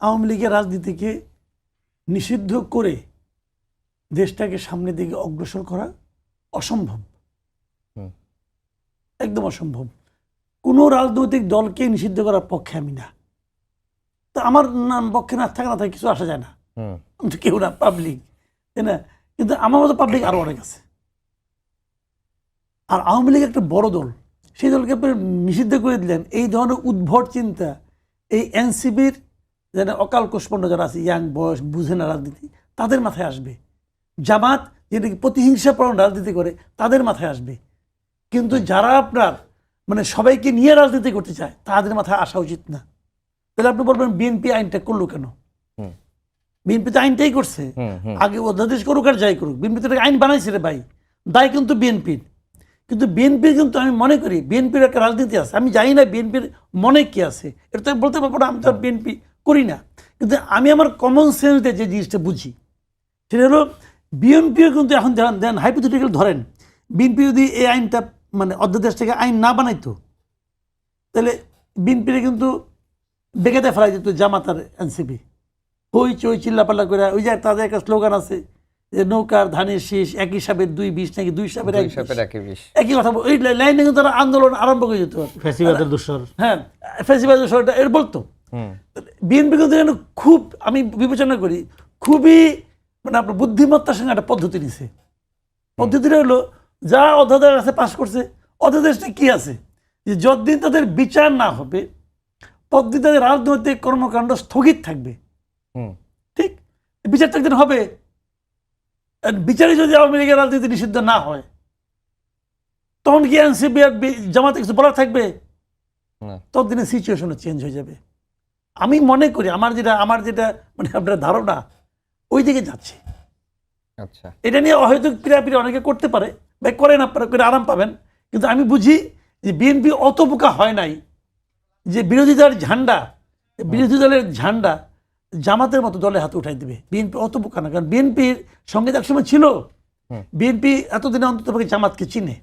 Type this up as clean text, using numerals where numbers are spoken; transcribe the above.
আওয়ামী লীগের রাজনীতিকে নিষিদ্ধ করে দেশটাকে সামনের দিকে অগ্রসর করা অসম্ভব, একদম অসম্ভব। কোনো রাজনৈতিক দলকে নিষিদ্ধ করার পক্ষে আমি না। তা আমার পক্ষে না থাকে কিছু আসা যায় না, আমি তো কেউ না, পাবলিক, তাই না? কিন্তু আমার মতো পাবলিক আরো অনেক আছে। আর আওয়ামী লীগ একটা বড় দল, সেই দলকে নিষিদ্ধ করে দিলেন। এই ধরনের উদ্ভট চিন্তা এই এনসিবির যারা অকাল কুষ্মাণ্ড যারা আছে, ইয়াং বয়স, বুঝে না রাজনীতি, তাদের মাথায় আসবে। জামাত যেটা প্রতিহিংসাপূর্ণ রাজনীতি করে, তাদের মাথায় আসবে। কিন্তু যারা আপনার মানে সবাইকে নিয়ে রাজনীতি করতে চায়, তাদের মাথায় আসা উচিত না। তাহলে আপনি বলবেন বিএনপি আইনটা করলো কেন? বিএনপি তো আইনটাই করছে, আগে অধ্যাদেশ করুক আর যাই করুক, বিএনপি তো আইন বানাইছে রে ভাই, দায় কিন্তু বিএনপির। কিন্তু বিএনপির কিন্তু আমি মনে করি বিএনপির একটা রাজনীতি আছে। আমি জানি না বিএনপির মনে কি আছে, এটা তো বলতে পারবো না, আমি তো বিএনপি করি না। কিন্তু আমি আমার কমন সেন্স দিয়ে যে জিনিসটা বুঝি সেটা হলো, বিএনপিও কিন্তু এখন দেন হাইপোথেটিক্যাল ধরেন, বিএনপি যদি এই আইনটা মানে অধ্যাদেশ থেকে আইন না বানাইতো, তাহলে বিএনপির কিন্তু বেকাতে ফেলাই যেত জামাত আর এনসিপি। হই চই চিল্লাপাল্লা করে, ওই যে তাদের একটা স্লোগান আছে যে নৌকার ধানের শীষ একই সাপের 2 বিষ, নাকি 2 সাপের 1 বিষ, একই কথা। ওই লাইনে কিন্তু তারা আন্দোলন আরম্ভ করে যেত, ফ্যাসিবাদের দোসর, হ্যাঁ ফ্যাসিবাদের দোসর এর বলতো। বিএনপি কিন্তু খুব, আমি বিবেচনা করি, খুবই মানে আপনার বুদ্ধিমত্তার সঙ্গে একটা পদ্ধতি নিছে। পদ্ধতিটা হলো, যা অধ্যাদেশ আছে পাশ করছে, অধ্যাদেশটা কি আছে যে যতদিন তাদের বিচার না হবে ততদিন তাদের রাজনৈতিক কর্মকাণ্ড স্থগিত থাকবে। ঠিক, বিচারটা একদিন হবে। বিচারে যদি আওয়ামী লীগের রাজনীতি নিষিদ্ধ না হয়, তখন কি এনসিপি আর জামাতে কিছু বলার থাকবে? ততদিনে সিচুয়েশনও চেঞ্জ হয়ে যাবে। আমি মনে করি আমার যেটা মানে আপনার ধারণা ওই দিকে যাচ্ছে। আচ্ছা, এটা নিয়ে হয়তো পিড়াপিড়ি অনেকে করতে পারে বা করে না পারে, করে আরাম পাবেন। কিন্তু আমি বুঝি যে বিএনপি অত বোকা হয় নাই যে বিরোধী দলের ঝান্ডা জামাতের মতো দলে হাতে উঠাই দেবে। বিএনপি অত বোকা না, কারণ বিএনপির সঙ্গে একসময় ছিল, বিএনপি এতদিনে অন্তত জামাতকে চিনে।